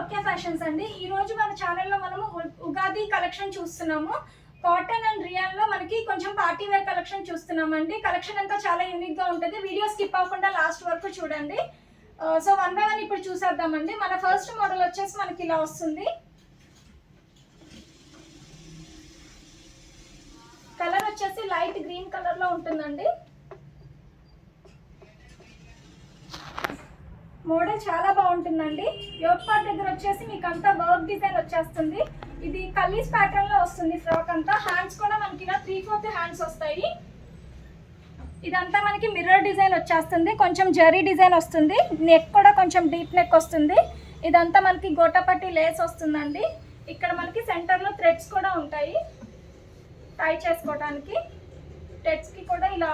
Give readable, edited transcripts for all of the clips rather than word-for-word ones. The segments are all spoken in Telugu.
ఓకే ఫ్యాషన్స్ అండి. ఈ రోజు మన ఛానల్లో మనము ఉగాది కలెక్షన్ చూస్తున్నాము. కాటన్ అండ్ రియాన్ లో మనకి కొంచెం పార్టీ వేర్ కలెక్షన్ చూస్తున్నామండి. కలెక్షన్ అంతా చాలా యూనిక్ గా ఉంటుంది. వీడియో స్కిప్ అవ్వకుండా లాస్ట్ వరకు చూడండి. సో వన్ బై వన్ ఇప్పుడు చూసేద్దామండి. మన ఫస్ట్ మోడల్ వచ్చేసి మనకి ఇలా వస్తుంది. కలర్ వచ్చేసి లైట్ గ్రీన్ కలర్ లో ఉంటుందండి. మోడల్ చాలా బాగుంటుందండి. యోక్ పార్ట్ దగ్గర వచ్చేసి మీకు అంతా వర్క్ డిజైన్ వచ్చేస్తుంది. ఇది కల్లీస్ ప్యాటర్న్ లో వస్తుంది. ఫ్రాక్ అంతా హ్యాండ్స్ కూడా మనకి ఇలా 3/4 హ్యాండ్స్ వస్తాయి. ఇదంతా మనకి మిర్రర్ డిజైన్ వచ్చేస్తుంది. కొంచెం జరీ డిజైన్ వస్తుంది. నెక్ కూడా కొంచెం డీప్ నెక్ వస్తుంది. ఇదంతా మనకి గోటాపట్టి లేస్ వస్తుందండి. ఇక్కడ మనకి సెంటర్లో థ్రెడ్స్ కూడా ఉంటాయి టై చేసుకోవడానికి. థ్రెడ్స్కి కూడా ఇలా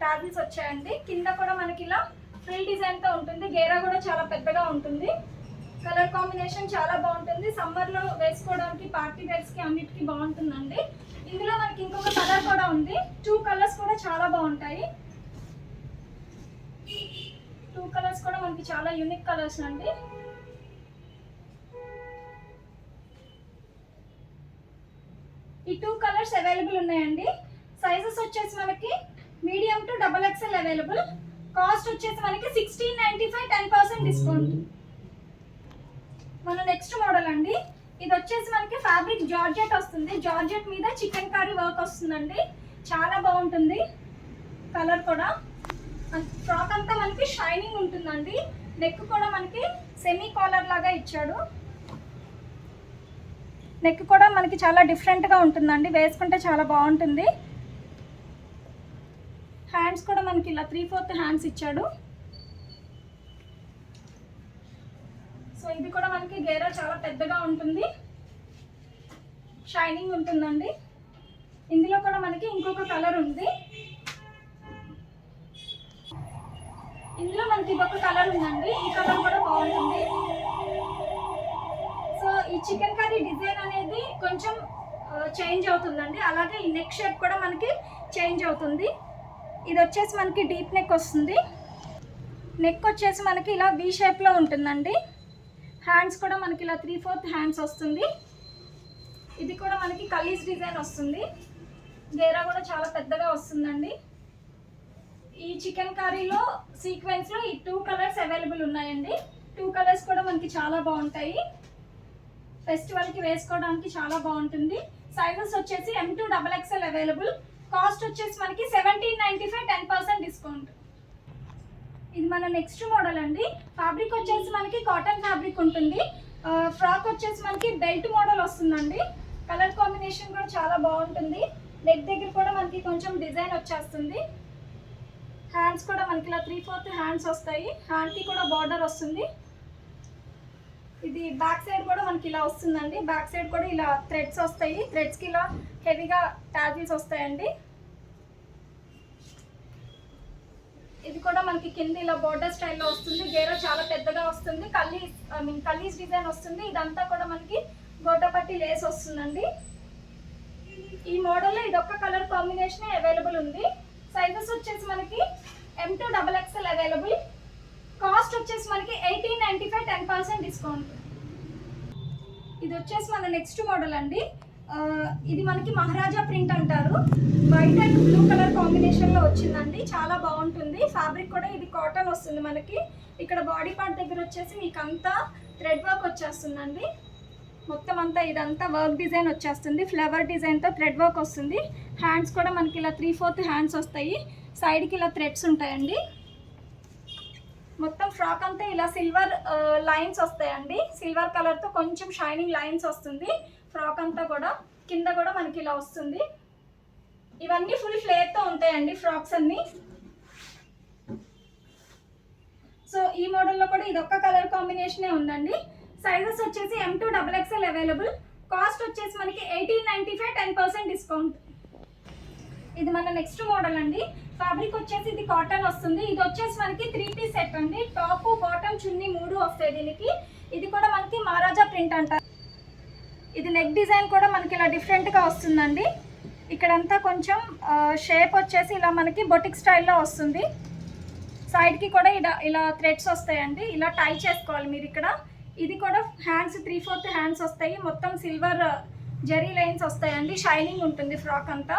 టాజిల్స్ వచ్చాయండి. కింద కూడా మనకి ఇలా ఫ్రిల్ డిజైన్తో ఉంటుంది. గేరా కూడా చాలా పెద్దగా ఉంటుంది. కలర్ కాంబినేషన్ చాలా బాగుంటుంది. సమ్మర్లో వేసుకోవడానికి పార్టీ వేర్స్కి అన్నిటికీ బాగుంటుందండి. ఇందులో మనకి ఇంకొక కలర్ కూడా ఉంది. 2 కలర్స్ కూడా చాలా బాగుంటాయి. 2 కలర్స్ కూడా మనకి చాలా యూనిక్ కలర్స్ అండి. ఈ 2 కలర్స్ అవైలబుల్ ఉన్నాయండి. సైజెస్ వచ్చేసి మనకి medium to XXL available. Cost వచ్చేసి మనకి 1695, 10% డిస్కౌంట్. మన నెక్స్ట్ మోడల్ అండి. ఇది వచ్చేసి మనకి ఫ్యాబ్రిక్ జార్జెట్ వస్తుంది. జార్జెట్ మీద చికెన్ కర్రీ వర్క్ వస్తుందండి. చాలా బాగుంటుంది. కలర్ కూడా ఫ్రాక్ అంతా మనకి షైనింగ్ ఉంటుందండి. నెక్ కూడా మనకి సెమీ కాలర్ లాగా ఇచ్చాడు. నెక్ కూడా మనకి చాలా డిఫరెంట్గా ఉంటుందండి. వేసుకుంటే చాలా బాగుంటుంది. హ్యాండ్స్ కూడా మనకి ఇలా 3/4 హ్యాండ్స్ ఇచ్చాడు. సో ఇది కూడా మనకి గేరా చాలా పెద్దగా ఉంటుంది. షైనింగ్ ఉంటుందండి. ఇందులో కూడా మనకి ఇంకొక కలర్ ఉంది. ఇందులో మనకి ఇంకొక కలర్ ఉందండి. ఈ కలర్ కూడా బాగుంటుంది. సో ఈ చికెన్ కర్రీ డిజైన్ అనేది కొంచెం చేంజ్ అవుతుందండి. అలాగే ఈ నెక్ షేప్ కూడా మనకి చేంజ్ అవుతుంది. ఇది వచ్చేసి మనకి డీప్ నెక్ వస్తుంది. నెక్ వచ్చేసి మనకి ఇలా వి షేప్లో ఉంటుందండి. హ్యాండ్స్ కూడా మనకి ఇలా 3/4 హ్యాండ్స్ వస్తుంది. ఇది కూడా మనకి కలీస్ డిజైన్ వస్తుంది. గేరా కూడా చాలా పెద్దగా వస్తుందండి. ఈ చికెన్ కర్రీలో సీక్వెన్స్లో ఈ 2 కలర్స్ అవైలబుల్ ఉన్నాయండి. 2 కలర్స్ కూడా మనకి చాలా బాగుంటాయి. ఫెస్టివల్కి వేసుకోవడానికి చాలా బాగుంటుంది. సైజెస్ వచ్చేసి M to XXL available. Cost వచ్చేసి మనకి 1795, 10% డిస్కౌంట్. ఇది మన నెక్స్ట్ మోడల్ అండి. ఫ్యాబ్రిక్ వచ్చేసి మనకి కాటన్ ఫ్యాబ్రిక్ ఉంటుంది. ఫ్రాక్ వచ్చేసి మనకి బెల్ట్ మోడల్ వస్తుందండి. కలర్ కాంబినేషన్ కూడా చాలా బాగుంటుంది. నెక్ దగ్గర కూడా మనకి కొంచెం డిజైన్ వచ్చేస్తుంది. హ్యాండ్స్ కూడా మనకి ఇలా 3/4 హ్యాండ్స్ వస్తాయి. హ్యాండ్కి కూడా బార్డర్ వస్తుంది. ఇది బ్యాక్ సైడ్ కూడా మనకి ఇలా వస్తుందండి. బ్యాక్ సైడ్ కూడా ఇలా థ్రెడ్స్ వస్తాయి. థ్రెడ్స్కి ఇలా హెవీగా టాజిల్స్ వస్తాయండి. ఇది కూడా మనకి కింద ఇలా బోర్డర్ స్టైల్లో వస్తుంది. గేరా చాలా పెద్దగా వస్తుంది. కల్లీస్ డిజైన్ వస్తుంది. ఇదంతా కూడా మనకి గోటాపట్టి లేస్ వస్తుందండి. ఈ మోడల్లో ఇదొక్క కలర్ కాంబినేషన్ అవైలబుల్ ఉంది. సైజెస్ వచ్చేసి మనకి M to XXL available. Cost వచ్చేసి మనకి 1895, 10% డిస్కౌంట్. ఇది వచ్చేసి మన నెక్స్ట్ మోడల్ అండి. ఇది మనకి మహారాజా ప్రింట్ అంటారు. వైట్ అండ్ బ్లూ కలర్ కాంబినేషన్లో వచ్చిందండి. చాలా బాగుంటుంది. ఫ్యాబ్రిక్ కూడా ఇది కాటన్ వస్తుంది మనకి. ఇక్కడ బాడీ పార్ట్ దగ్గర వచ్చేసి మీకు అంతా థ్రెడ్ వర్క్ వచ్చేస్తుందండి. మొత్తం అంతా ఇదంతా వర్క్ డిజైన్ వచ్చేస్తుంది. ఫ్లవర్ డిజైన్తో థ్రెడ్ వర్క్ వస్తుంది. హ్యాండ్స్ కూడా మనకి ఇలా 3/4 హ్యాండ్స్ వస్తాయి. సైడ్కి ఇలా థ్రెడ్స్ ఉంటాయండి. మొత్తం ఫ్రాక్ అంతా ఇలా సిల్వర్ లైన్స్ వస్తాయండి. సిల్వర్ కలర్తో కొంచెం షైనింగ్ లైన్స్ వస్తుంది. ఫ్రాక్ అంతా కూడా కింద కూడా మనకి ఇలా వస్తుంది. ఇవన్నీ ఫుల్ ఫ్లేర్తో ఉంటాయండి ఫ్రాక్స్ అన్నీ. సో ఈ మోడల్లో కూడా ఇదొక్క కలర్ కాంబినేషనే ఉందండి. సైజెస్ వచ్చేసి M to XXL available. Cost వచ్చేసి మనకి 1895, 10% డిస్కౌంట్. ఇది మన నెక్స్ట్ మోడల్ అండి. ఫ్యాబ్రిక్ వచ్చేసి ఇది కాటన్ వస్తుంది. ఇది వచ్చేసి మనకి 3 పీస్ సెట్ అండి. టాప్ బాటమ్ చున్నీ 3 వస్తాయి దీనికి. ఇది కూడా మనకి మహారాజా ప్రింట్ అంటారు. ఇది నెక్ డిజైన్ కూడా మనకి ఇలా డిఫరెంట్గా వస్తుందండి. ఇక్కడంతా కొంచెం షేప్ వచ్చేసి ఇలా మనకి బొటిక్ స్టైల్లో వస్తుంది. సైడ్కి కూడా ఇలా థ్రెడ్స్ వస్తాయండి. ఇలా టై చేసుకోవాలి మీరు. ఇక్కడ ఇది కూడా హ్యాండ్స్ 3/4 హ్యాండ్స్ వస్తాయి, మొత్తం సిల్వర్ జరీ లైన్స్ వస్తాయండి, షైనింగ్ ఉంటుంది ఫ్రాక్ అంతా,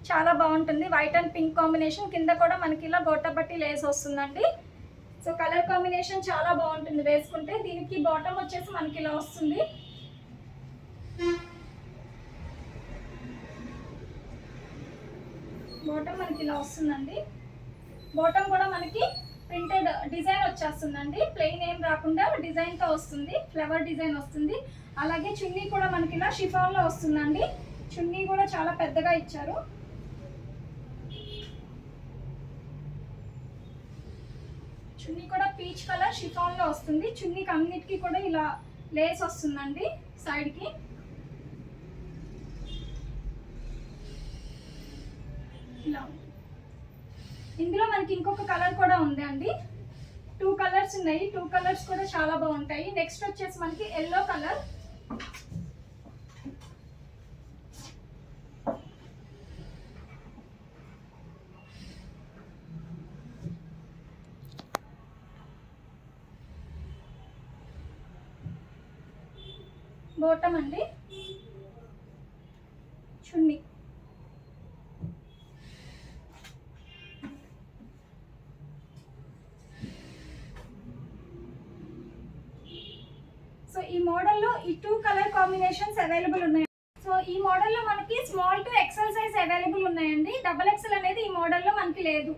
చాలా బాగుంటుంది. వైట్ అండ్ పింక్ కాంబినేషన్, కింద కూడా మనకి ఇలా గోటపట్టి లేస్ వస్తుందండి. సో కలర్ కాంబినేషన్ చాలా బాగుంటుంది వేసుకుంటే. దీనికి బాటమ్ వచ్చేసి మనకి ఇలా వస్తుంది. బాటమ్ మనకి ఇలా వస్తుందండి. బాటమ్ కూడా మనకి ప్రింటెడ్ డిజైన్ వచ్చేస్తుందండి, ప్లెయిన్ ఏం రాకుండా డిజైన్తో వస్తుంది, ఫ్లవర్ డిజైన్ వస్తుంది. అలాగే చున్నీ కూడా మనకి ఇలా షిఫాన్లో వస్తుందండి. చున్నీ కూడా చాలా పెద్దగా ఇచ్చారు. చున్నీ కూడా పీచ్ కలర్ షిఫాన్లో వస్తుంది. చున్నీకి అన్నిటికీ కూడా ఇలా లేస్ వస్తుందండి సైడ్కి. ఇలా ఇందులో మనకి ఇంకొక కలర్ కూడా ఉంది అండి, 2 కలర్స్ ఉన్నాయి. 2 కలర్స్ కూడా చాలా బాగుంటాయి. నెక్స్ట్ వచ్చేసి మనకి ఎల్లో కలర్. బాటమ్ అండి, చున్నీ. సో ఈ మోడల్లో ఈ 2 కలర్ కాంబినేషన్స్ అవైలబుల్ ఉన్నాయి. సో ఈ మోడల్లో మనకి small to XL size available ఉన్నాయండి. XXL అనేది ఈ మోడల్లో మనకి లేదు.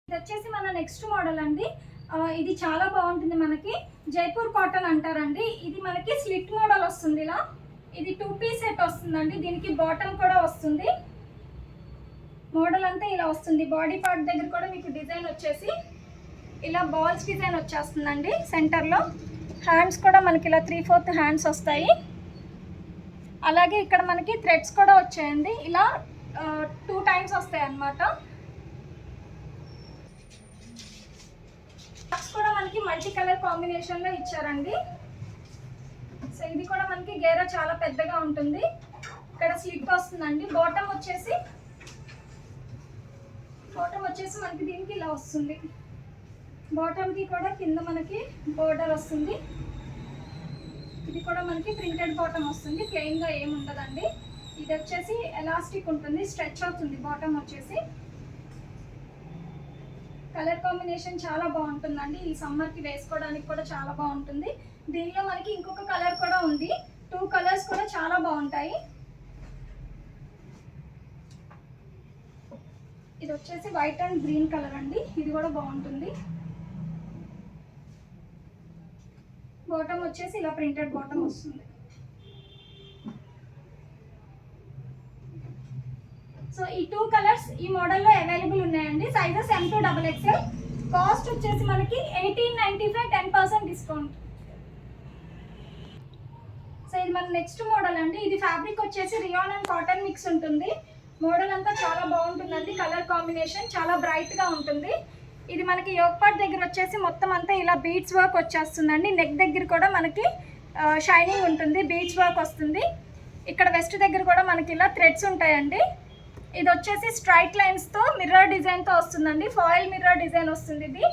ఇది వచ్చేసి మన నెక్స్ట్ మోడల్ అండి. ఇది చాలా బాగుంటుంది, మనకి జైపూర్ కాటన్ అంటారండి. ఇది మనకి స్లిట్ మోడల్ వస్తుంది ఇలా. ఇది 2 పీస్ సెట్ వస్తుందండి, దీనికి బాటమ్ కూడా వస్తుంది. మోడల్ అంతా ఇలా వస్తుంది. బాడీ పార్ట్ దగ్గర కూడా మీకు డిజైన్ వచ్చేసి ఇలా బాల్స్ డిజైన్ వచ్చేస్తుందండి సెంటర్లో. హ్యాండ్స్ కూడా మనకి ఇలా 3/4 హ్యాండ్స్ వస్తాయి. అలాగే ఇక్కడ మనకి థ్రెడ్స్ కూడా వచ్చాయండి, ఇలా 2 టైమ్స్ వస్తాయి అన్నమాట. కూడా మనకి మల్టీ కలర్ కాంబినేషన్లో ఇచ్చారండి. సో ఇది కూడా మనకి గేరా చాలా పెద్దగా ఉంటుంది. ఇక్కడ స్లిట్ వస్తుందండి. బాటమ్ వచ్చేసి మనకి దీనికి ఇలా వస్తుంది. బాటమ్కి కూడా కింద మనకి బోర్డర్ వస్తుంది. ఇది కూడా మనకి ప్రింటెడ్ బాటమ్ వస్తుంది, ప్లెయిన్గా ఏమి ఉండదండి. ఇది వచ్చేసి ఎలాస్టిక్ ఉంటుంది, స్ట్రెచ్ అవుతుంది బాటమ్ వచ్చేసి. కలర్ కాంబినేషన్ చాలా బాగుంటుందండి, ఈ సమ్మర్కి వేసుకోవడానికి కూడా చాలా బాగుంటుంది. దీనిలో మనకి ఇంకొక కలర్ కూడా ఉంది, 2 కలర్స్ కూడా చాలా బాగుంటాయి. ఇది వచ్చేసి వైట్ అండ్ గ్రీన్ కలర్ అండి, ఇది కూడా బాగుంటుంది. బాటమ్ వచ్చేసి ఇలా ప్రింటెడ్ బాటమ్ వస్తుంది. సో ఈ 2 కలర్స్ ఈ మోడల్లో అవైలబుల్ ఉన్నాయండి. Sizes M to XXL. Cost వచ్చేసి మనకి 1895, 10% డిస్కౌంట్. సో ఇది మన నెక్స్ట్ మోడల్ అండి. ఇది ఫ్యాబ్రిక్ వచ్చేసి రియాన్ అండ్ కాటన్ మిక్స్ ఉంటుంది. మోడల్ అంతా చాలా బాగుంటుందండి, కలర్ కాంబినేషన్ చాలా బ్రైట్గా ఉంటుంది. ఇది మనకి యోక్ పార్ట్ దగ్గర వచ్చేసి మొత్తం అంతా ఇలా బీడ్స్ వర్క్ వచ్చేస్తుందండి. నెక్ దగ్గర కూడా మనకి షైనింగ్ ఉంటుంది, బీడ్స్ వర్క్ వస్తుంది. ఇక్కడ వెస్ట్ దగ్గర కూడా మనకి ఇలా థ్రెడ్స్ ఉంటాయండి. ఇది వచ్చేసి స్ట్రైట్ లైన్స్తో మిర్రర్ డిజైన్తో వస్తుందండి, ఫాయిల్ మిర్రర్ డిజైన్ వస్తుంది. ఇది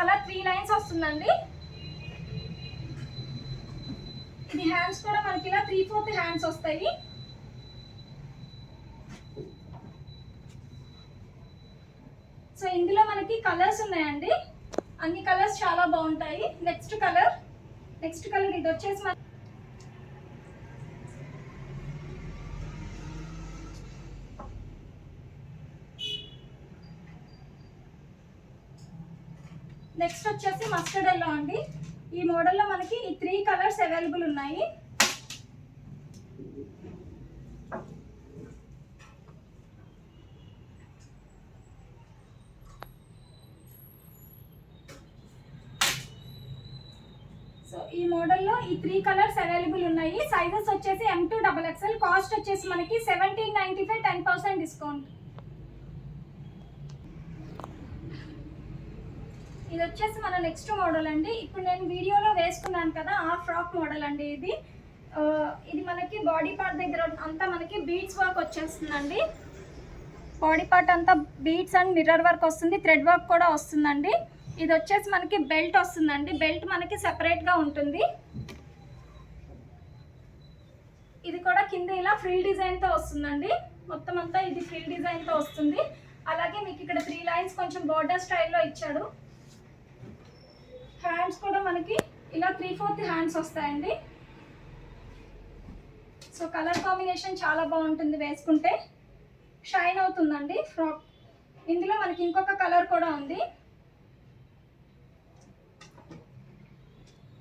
అలా 3 లైన్స్ వస్తుందండి. ఇది హ్యాండ్స్ కూడా మనకి ఇలా 3/4 హ్యాండ్స్ వస్తాయి. సో ఇందులో మనకి కలర్స్ ఉన్నాయండి, అన్ని కలర్స్ చాలా బాగుంటాయి. నెక్స్ట్ కలర్ ఇది వచ్చేసి నెక్స్ట్ వచ్చేసి మస్టర్డ్ ఎల్లో అండి. ఈ మోడల్లో మనకి ఈ 3 కలర్స్ అవైలబుల్ ఉన్నాయి. సో ఈ మోడల్లో ఈ 3 కలర్స్ అవైలబుల్ ఉన్నాయి. సైజెస్ వచ్చేసి M to XXL. కాస్ట్ వచ్చేసి మనకి 1795, 10% డిస్కౌంట్. ఇది వచ్చేసి మన నెక్స్ట్ మోడల్ అండి. ఇప్పుడు నేను వీడియోలో వేసుకున్నాను కదా, ఆ ఫ్రాక్ మోడల్ అండి ఇది. ఇది మనకి బాడీ పార్ట్ దగ్గర అంతా మనకి బీడ్స్ వర్క్ వచ్చేస్తుందండి. బాడీ పార్ట్ అంతా బీడ్స్ అండ్ మిర్రర్ వర్క్ వస్తుంది, థ్రెడ్ వర్క్ కూడా వస్తుందండి. ఇది వచ్చేసి మనకి బెల్ట్ వస్తుందండి, బెల్ట్ మనకి సెపరేట్గా ఉంటుంది. ఇది కూడా కింద ఇలా ఫ్రిల్ డిజైన్తో వస్తుందండి, మొత్తం అంతా ఇది ఫ్రిల్ డిజైన్తో వస్తుంది. అలాగే మీకు ఇక్కడ 3 లైన్స్ కొంచెం బోర్డర్ స్టైల్లో ఇచ్చాడు. హ్యాండ్స్ కూడా మనకి ఇలా 3/4 హ్యాండ్స్ వస్తాయండి. సో కలర్ కాంబినేషన్ చాలా బాగుంటుంది, వేసుకుంటే షైన్ అవుతుందండి ఫ్రాక్. ఇందులో మనకి ఇంకొక కలర్ కూడా ఉంది.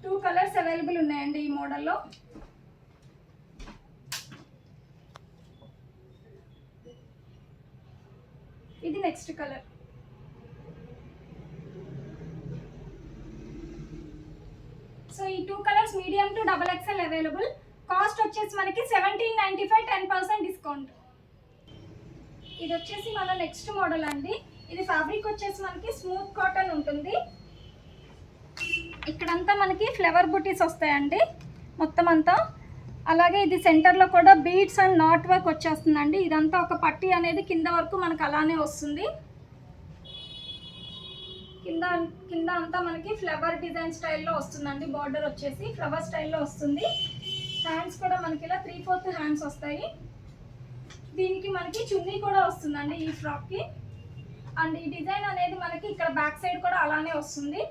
2 కలర్స్ అవైలబుల్ ఉన్నాయండి ఈ మోడల్లో. ఇది నెక్స్ట్ కలర్. సో ఈ 2 colours medium to XXL available. Cost వచ్చేసి మనకి 1795, 10% డిస్కౌంట్. ఇది వచ్చేసి మన నెక్స్ట్ మోడల్ అండి. ఇది ఫ్యాబ్రిక్ వచ్చేసి మనకి స్మూత్ కాటన్ ఉంటుంది. ఇక్కడంతా మనకి ఫ్లవర్ బుటీస్ వస్తాయండి మొత్తం అంతా. అలాగే ఇది సెంటర్లో కూడా బీడ్స్ అండ్ నాట్ వర్క్ వచ్చేస్తుందండి. ఇదంతా ఒక పట్టీ అనేది కింద వరకు మనకు అలానే వస్తుంది. కింద అంతా మనకి ఫ్లవర్ డిజైన్ స్టైల్లో వస్తుందండి. బార్డర్ వచ్చేసి ఫ్లవర్ స్టైల్లో వస్తుంది. హ్యాండ్స్ కూడా మనకి ఇలా 3/4 హ్యాండ్స్ వస్తాయి. దీనికి మనకి చున్నీ కూడా వస్తుందండి ఈ ఫ్రాక్కి. అండ్ ఈ డిజైన్ అనేది మనకి ఇక్కడ బ్యాక్ సైడ్ కూడా అలానే వస్తుంది.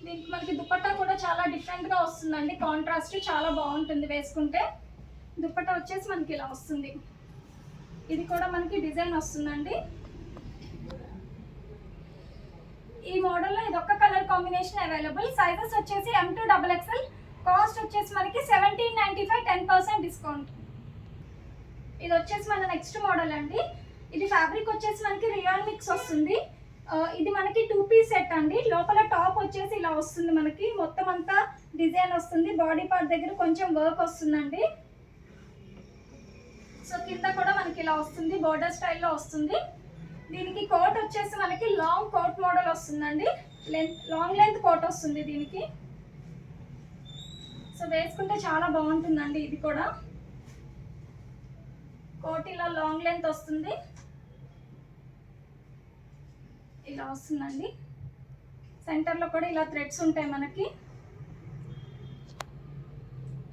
దీనికి మనకి దుపట్టా కూడా చాలా డిఫరెంట్గా వస్తుందండి, కాంట్రాస్ట్ చాలా బాగుంటుంది వేసుకుంటే. దుపట్టా వచ్చేసి మనకి ఇలా వస్తుంది. ఇది కూడా మనకి డిజైన్ వస్తుందండి. ఈ మోడల్లో ఇది ఒక్క కలర్ కాంబినేషన్ అవైలబుల్. సైజెస్ వచ్చేసి M to XXL. కాస్ట్ వచ్చేసి మనకి 1795, 10% డిస్కౌంట్. ఇది వచ్చేసి మన నెక్స్ట్ మోడల్ అండి. ఇది ఫ్యాబ్రిక్ వచ్చేసి మనకి రియాన్ మిక్స్ వస్తుంది. ఇది మనకి 2 పీస్ సెట్ అండి. లోపల టాప్ వచ్చేసి ఇలా వస్తుంది, మనకి మొత్తం అంతా డిజైన్ వస్తుంది. బాడీ పార్ట్ దగ్గర కొంచెం వర్క్ వస్తుందండి. సో కింద కూడా మనకి ఇలా వస్తుంది, బోర్డర్ స్టైల్లో వస్తుంది. దీనికి కోట్ వచ్చేసి మనకి లాంగ్ కోట్ మోడల్ వస్తుందండి. లాంగ్ లెంత్ కోట్ వస్తుంది దీనికి. సో వేసుకుంటే చాలా బాగుంటుందండి. ఇది కూడా కోట్ ఇలా లాంగ్ లెంత్ వస్తుంది, ఇలా వస్తుందండి. సెంటర్లో కూడా ఇలా థ్రెడ్స్ ఉంటాయి మనకి.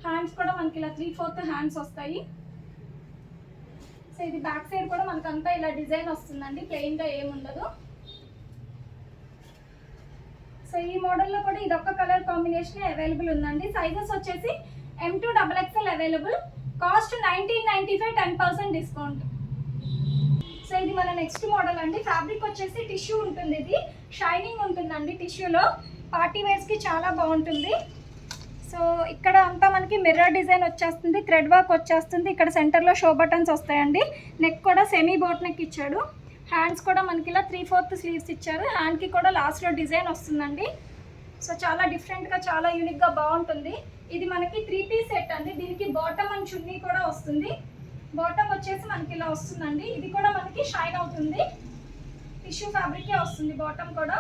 హ్యాండ్స్ కూడా మనకి ఇలా 3/4 హ్యాండ్స్ వస్తాయి. సో ఇది బ్యాక్ సైడ్ కూడా మనకంతా ఇలా డిజైన్ వస్తుందండి, ప్లెయిన్గా ఏముండదు. సో ఈ మోడల్లో కూడా ఇది ఒక్క కలర్ కాంబినేషన్ అవైలబుల్ ఉందండి. సైజెస్ వచ్చేసి M to XXL available. Cost 1995, 10% discount. So ఇది మన నెక్స్ట్ మోడల్ అండి. ఫ్యాబ్రిక్ వచ్చేసి టిష్యూ ఉంటుంది, ఇది షైనింగ్ ఉంటుందండి టిష్యూలో. పార్టీ వేర్స్కి చాలా బాగుంటుంది. సో ఇక్కడ అంతా మనకి మిర్రర్ డిజైన్ వచ్చేస్తుంది, థ్రెడ్ వర్క్ వచ్చేస్తుంది. ఇక్కడ సెంటర్లో షో బటన్స్ వస్తాయండి. నెక్ కూడా సెమీ బోట్ నెక్ ఇచ్చాడు. హ్యాండ్స్ కూడా మనకి ఇలా 3/4 స్లీవ్స్ ఇచ్చారు. హ్యాండ్కి కూడా లాస్ట్లో డిజైన్ వస్తుందండి. సో చాలా డిఫరెంట్గా, చాలా యూనిక్గా బాగుంటుంది. ఇది మనకి 3 పీస్ సెట్ అండి. దీనికి బాటమ్ అండ్ చున్నీ కూడా వస్తుంది. బాటమ్ వచ్చేసి మనకి ఇలా వస్తుందండి. ఇది కూడా మనకి షైన్ అవుతుంది, టిష్యూ ఫ్యాబ్రికే వస్తుంది బాటమ్ కూడా.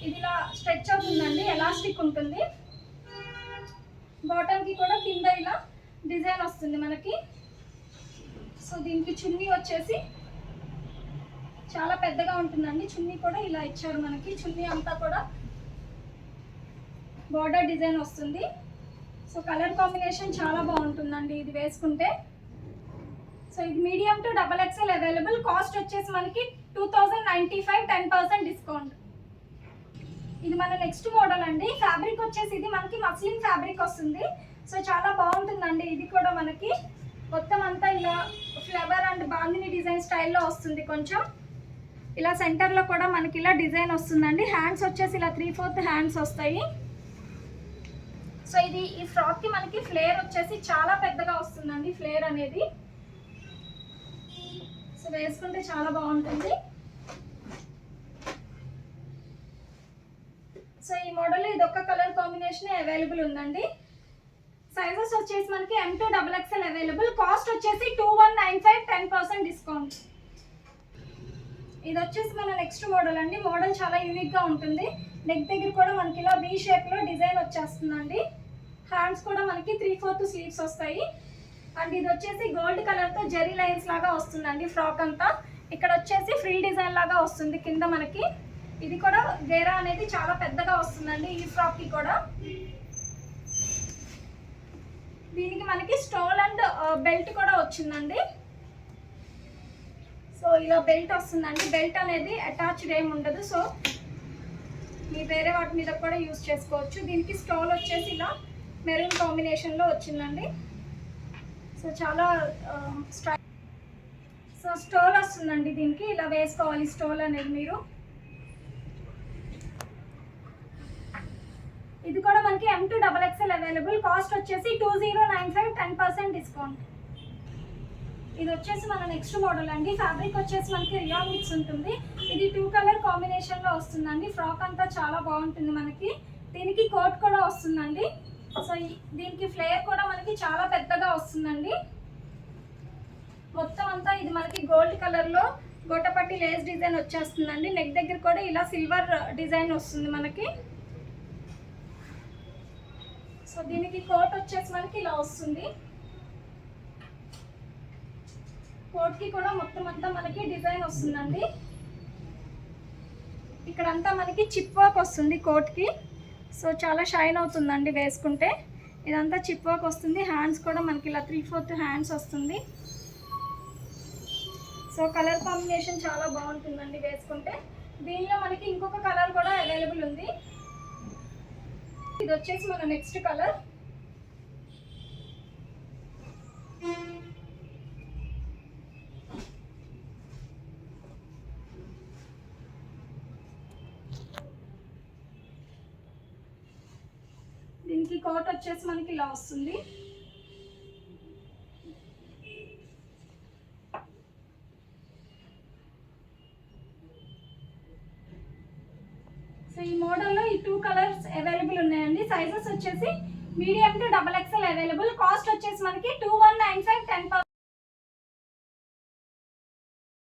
ఇది ఇలా స్ట్రెచ్ అవుతుందండి, ఎలాస్టిక్ ఉంటుంది. బాటమ్కి కూడా కింద ఇలా డిజైన్ వస్తుంది మనకి. సో దీనికి చున్నీ వచ్చేసి చాలా పెద్దగా ఉంటుందండి. చున్నీ కూడా ఇలా ఇచ్చారు మనకి. చున్నీ అంతా కూడా బార్డర్ డిజైన్ వస్తుంది. సో కలర్ కాంబినేషన్ చాలా బాగుంటుందండి ఇది వేసుకుంటే. సో ఇది medium to XXL available. Cost వచ్చేసి మనకి 2095, 10% డిస్కౌంట్. ఇది మన నెక్స్ట్ మోడల్ అండి. ఫ్యాబ్రిక్ వచ్చేసి ఇది మనకి మస్లిన్ ఫ్యాబ్రిక్ వస్తుంది. సో చాలా బాగుంటుందండి. ఇది కూడా మనకి మొత్తం అంతా ఇలా ఫ్లవర్ అండ్ బాందిని డిజైన్ స్టైల్లో వస్తుంది. కొంచెం ఇలా సెంటర్లో కూడా మనకి ఇలా డిజైన్ వస్తుందండి. హ్యాండ్స్ వచ్చేసి ఇలా 3/4 హ్యాండ్స్ వస్తాయి. సో ఇది ఈ ఫ్రాక్కి మనకి ఫ్లేర్ వచ్చేసి చాలా పెద్దగా వస్తుందండి, ఫ్లేర్ అనేది. సో వేసుకుంటే చాలా బాగుంటుంది. సో ఈ మోడల్ ఇది ఒక్క కలర్ కాంబినేషన్ అవైలబుల్ ఉందండి. సైజెస్ వచ్చేసి మనకి M to XXL available. Cost వచ్చేసి 2195, 10% డిస్కౌంట్. ఇది వచ్చేసి మన నెక్స్ట్ మోడల్ అండి. మోడల్ చాలా యూనిక్గా ఉంటుంది. నెక్ దగ్గర కూడా మనకి ఇలా V షేప్లో డిజైన్ వచ్చేస్తుందండి. హ్యాండ్స్ కూడా మనకి 3/4 స్లీవ్స్ వస్తాయి. అండ్ ఇది వచ్చేసి గోల్డ్ కలర్తో జెరీ లైన్స్ లాగా వస్తుందండి ఫ్రాక్ అంతా. ఇక్కడ వచ్చేసి ఫ్రిల్ డిజైన్ లాగా వస్తుంది కింద మనకి. ఇది కూడా గేరా అనేది చాలా పెద్దగా వస్తుందండి ఈ ఫ్రాక్కి కూడా. దీనికి మనకి స్టోల్ అండ్ బెల్ట్ కూడా వచ్చిందండి. సో ఇలా బెల్ట్ వస్తుందండి. బెల్ట్ అనేది అటాచ్డ్ ఏమి ఉండదు, సో మీరు వేరే వాటి మీద కూడా యూజ్ చేసుకోవచ్చు. దీనికి స్టోల్ వచ్చేసి ఇలా మెరూన్ కాంబినేషన్లో వచ్చిందండి. సో చాలా సో స్టోల్ వస్తుందండి దీనికి, ఇలా వేసుకోవాలి స్టోల్ అనేది మీరు. ఇది కూడా మనకి M2 XXL అవైలబుల్. కాస్ట్ వచ్చేసి 2095, 10% డిస్కౌంట్. ఇది వచ్చేసి మన నెక్స్ట్ మోడల్ అండి. ఫ్యాబ్రిక్ వచ్చేసి మనకి రియాన్ మిక్స్ ఉంటుంది. ఇది 2 కలర్ కాంబినేషన్లో వస్తుందండి. ఫ్రాక్ అంతా చాలా బాగుంటుంది మనకి. దీనికి కోట్ కూడా వస్తుందండి. సో దీనికి ఫ్లేర్ కూడా మనకి చాలా పెద్దగా వస్తుందండి. మొత్తం అంతా ఇది మనకి గోల్డ్ కలర్లో గోటపట్టి లేస్ డిజైన్ వచ్చేస్తుందండి. నెక్ దగ్గర కూడా ఇలా సిల్వర్ డిజైన్ వస్తుంది మనకి. సో దీనికి కోట్ వచ్చేసి మనకి ఇలా వస్తుంది. కోట్కి కూడా మొత్తం అంతా మనకి డిజైన్ వస్తుందండి. ఇక్కడంతా మనకి చిప్ వర్క్ వస్తుంది కోట్కి. సో చాలా షైన్ అవుతుందండి వేసుకుంటే. ఇదంతా చిప్ వర్క్ వస్తుంది. హ్యాండ్స్ కూడా మనకి ఇలా 3/4 హ్యాండ్స్ వస్తుంది. సో కలర్ కాంబినేషన్ చాలా బాగుంటుందండి వేసుకుంటే. దీనిలో మనకి ఇంకొక కలర్ కూడా అవైలబుల్ ఉంది. ఇది వచ్చేసి మన నెక్స్ట్ కలర్. దీనికి కోట్ వచ్చేసి మనకి ఇలా వస్తుంది. సో ఈ మోడల్లో ఈ 2 కలర్స్ అవైలబుల్ ఉన్నాయండి. సైజెస్ వచ్చేసి medium to XXL available. Cost వచ్చేసి మనకి 2195, 10%